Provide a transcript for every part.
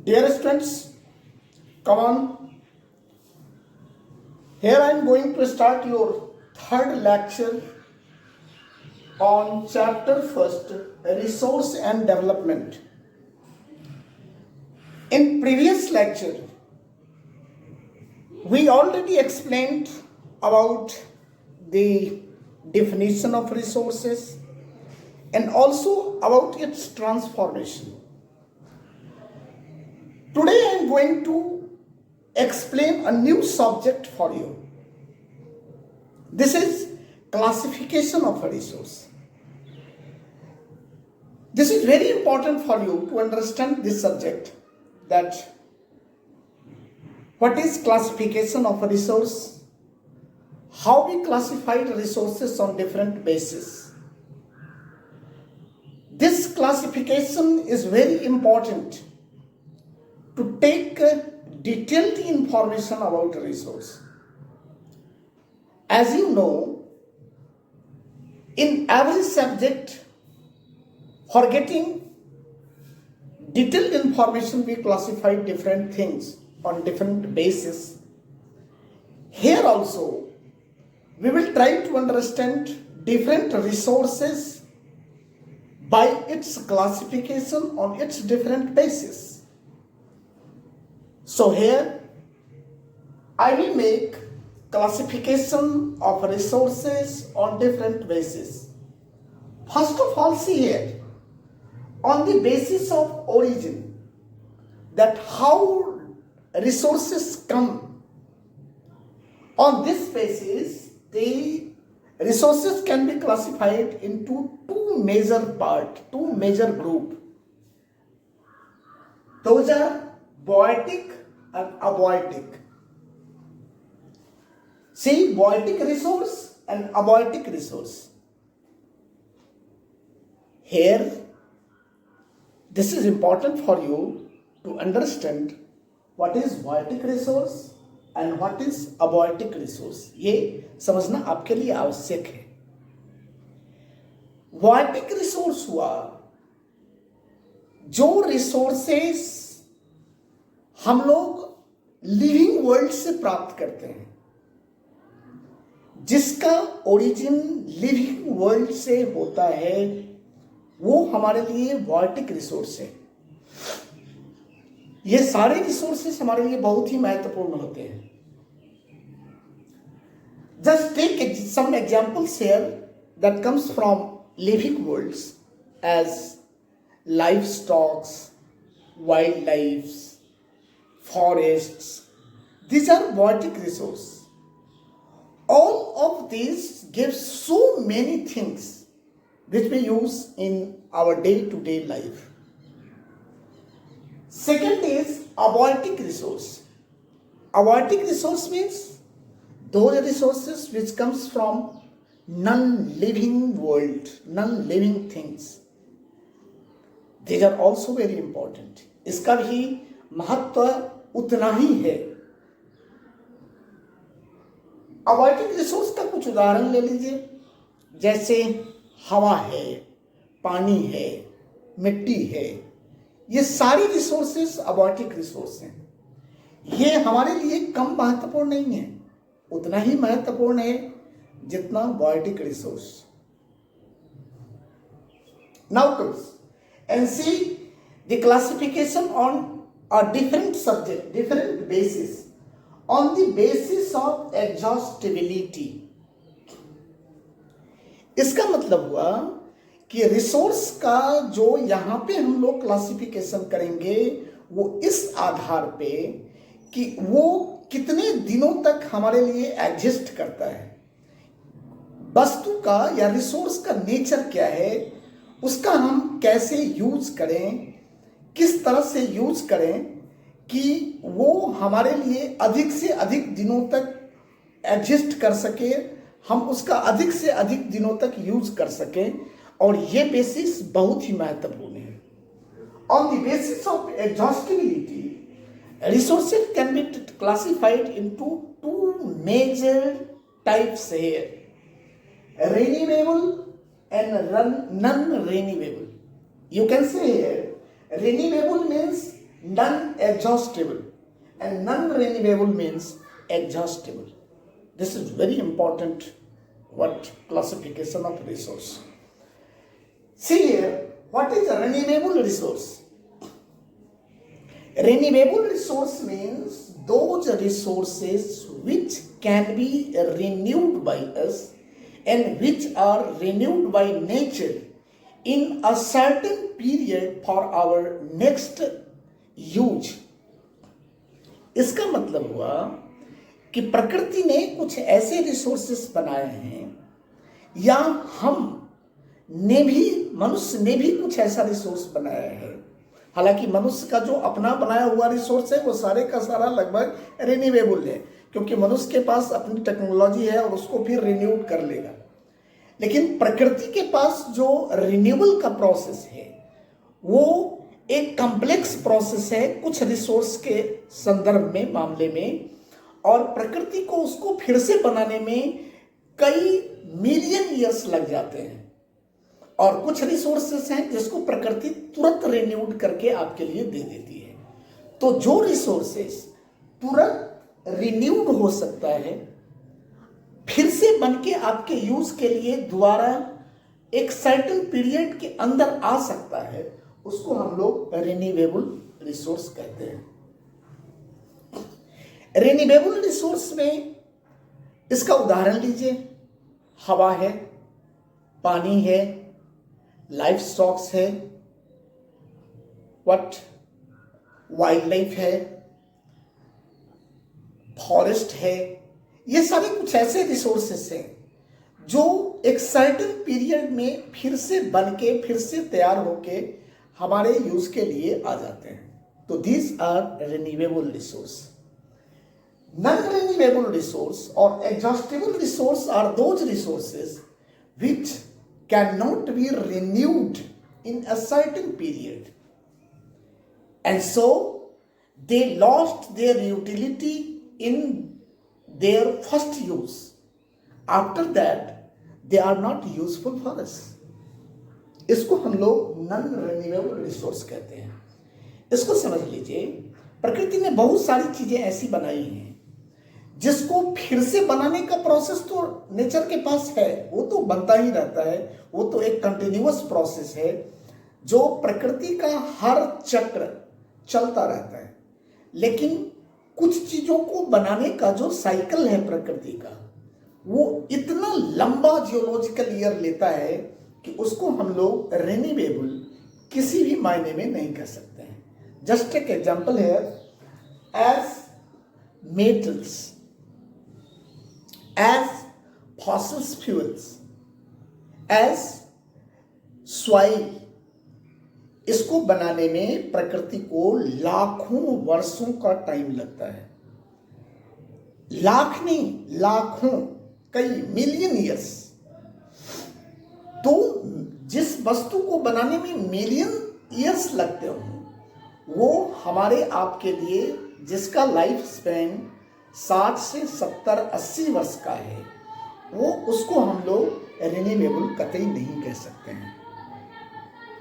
Dear students, come on. Here I am going to start your third lecture on chapter first, resource and development. In previous lecture, we already explained about the definition of resources and also about its transformation. Today I am going to explain a new subject for you. This is classification of a resource. This is very important for you to understand this subject, that what is classification of a resource, how we classify resources on different bases. This classification is very important to take detailed information about a resource. As you know, in every subject, for getting detailed information, we classify different things on different bases. Here also, we will try to understand different resources by its classification on its different bases. So here, I will make classification of resources on different bases. First of all, see here, on the basis of origin, that how resources come. On this basis, the resources can be classified into two major groups. Those are biotic and abiotic. See, biotic resource and abiotic resource. Here, this is important for you to understand what is biotic resource and what is abiotic resource. ये समझना आपके लिए आवश्यक है. biotic resource हुआ जो resources हम लोग लिविंग वर्ल्ड से प्राप्त करते हैं, जिसका ओरिजिन लिविंग वर्ल्ड से होता है, वो हमारे लिए बायोटिक रिसोर्स है. ये सारे रिसोर्सेस हमारे लिए बहुत ही महत्वपूर्ण होते हैं. Just take some examples here that comes from living worlds as life stocks, wild lifes, forests. These are biotic resources. All of these give so many things which we use in our day-to-day life. Second is abiotic resource. Abiotic resource means those resources which comes from non-living world, non-living things. These are also very important. इसका भी महत्व उतना ही है. Abiotic resource का कुछ उदाहरण ले लीजिए, जैसे हवा है, पानी है, मिट्टी है. ये सारी रिसोर्सेस अबायोटिक रिसोर्स हैं. ये हमारे लिए कम महत्वपूर्ण नहीं है, उतना ही महत्वपूर्ण है जितना biotic resource. Now comes and see the classification on a different subject, different basis, on the basis of exhaustibility. इसका मतलब हुआ कि रिसोर्स का जो यहाँ पे हम लोग क्लासिफिकेशन करेंगे, वो इस आधार पे कि वो कितने दिनों तक हमारे लिए एग्जिस्ट करता है. वस्तु का या रिसोर्स का नेचर क्या है, उसका हम कैसे यूज करें, किस तरह से यूज करें कि वो हमारे लिए अधिक से अधिक दिनों तक एग्जिस्ट कर सके, हम उसका अधिक से अधिक दिनों तक यूज कर सकें. और ये बेसिस बहुत ही महत्वपूर्ण है. On the basis of exhaustibility, resources can be classified into two major types here, renewable and non-renewable. You can say here Renewable means non-exhaustible and non-renewable means exhaustible. This is very important what classification of resource. See here, what is a renewable resource? Renewable resource means those resources which can be renewed by us and which are renewed by nature in a certain period for our next use. इसका मतलब हुआ कि प्रकृति ने कुछ ऐसे resources बनाए हैं या हम ने भी, मनुष्य ने भी कुछ ऐसा रिसोर्स बनाया है। हालांकि मनुष्य का जो अपना बनाया हुआ रिसोर्स है वो सारे का सारा लगभग रिन्यूएबल है, क्योंकि मनुष्य के पास अपनी टेक्नोलॉजी है और उसको फिर रिन्यूड कर लेगा। लेकिन प्रकृति के पास जो रिन्यूअल का प्रोसेस है वो एक कॉम्प्लेक्स प्रोसेस है कुछ रिसोर्स के संदर्भ में, मामले में, और प्रकृति को उसको फिर से बनाने में कई मिलियन ईयर्स लग जाते हैं। और कुछ रिसोर्सेस हैं जिसको प्रकृति तुरंत रिन्यूड करके आपके लिए दे देती है। तो जो रिसोर्सेस तुरंत रिन्यूड हो सकता है, फिर से बन के आपके यूज के लिए दोबारा एक सर्टेन पीरियड के अंदर आ सकता है, उसको हम लोग रिन्यूएबल रिसोर्स कहते हैं। रिन्यूएबल रिसोर्स में इसका उदाहरण लीजिए, हवा है, पानी है, लाइफ स्टॉक्स है, वाइल्ड लाइफ है, फॉरेस्ट है। ये सारे कुछ ऐसे रिसोर्सेस हैं जो एक सर्टेन पीरियड में फिर से बन के, फिर से तैयार होके हमारे यूज के लिए आ जाते हैं। तो these are renewable resource. Non-renewable resource or exhaustible resource are those resources which cannot be renewed in a certain period, and so they lost their utility in their first use. After that, they are not useful for us. इसको हम लोग non renewable resource कहते हैं। इसको समझ लीजिए, प्रकृति ने बहुत सारी चीजें ऐसी बनाई हैं जिसको फिर से बनाने का प्रोसेस तो नेचर के पास है, वो तो बनता ही रहता है, वो तो एक कंटिन्यूअस प्रोसेस है जो प्रकृति का हर चक्र चलता रहता है। लेकिन कुछ चीजों को बनाने का जो साइकिल है प्रकृति का, वो इतना लंबा जियोलॉजिकल ईयर लेता है कि उसको हम लोग रिन्यूएबल किसी भी मायने में नहीं कह सकते हैं। जस्ट एक एग्जांपल है, as metals, as fossil fuels, as soil, इसको बनाने में प्रकृति को लाखों वर्षों का टाइम लगता है। लाख नहीं, लाखों, कई मिलियन ईयर्स। तो जिस वस्तु को बनाने में मिलियन ईयर्स लगते हो, वो हमारे आपके लिए जिसका लाइफ स्पैन 60 से 70-80 वर्ष का है, वो उसको हम लोग रिन्यूएबल कतई नहीं कह सकते हैं।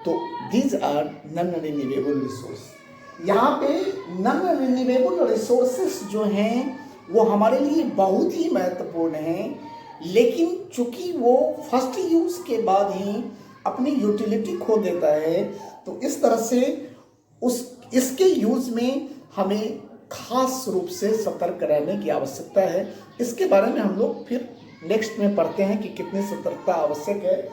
तो these are non renewable resource. यहाँ पे नॉन रिन्यूएबल रिसोर्सेस जो हैं वो हमारे लिए बहुत ही महत्वपूर्ण हैं, लेकिन चूंकि वो फर्स्ट यूज के बाद ही अपनी यूटिलिटी खो देता है, तो इस तरह से इसके यूज में हमें खास रूप से सतर्क रहने की आवश्यकता है। इसके बारे में हम लोग फिर नेक्स्ट में पढ़ते हैं कि कितनी सतर्कता आवश्यक है।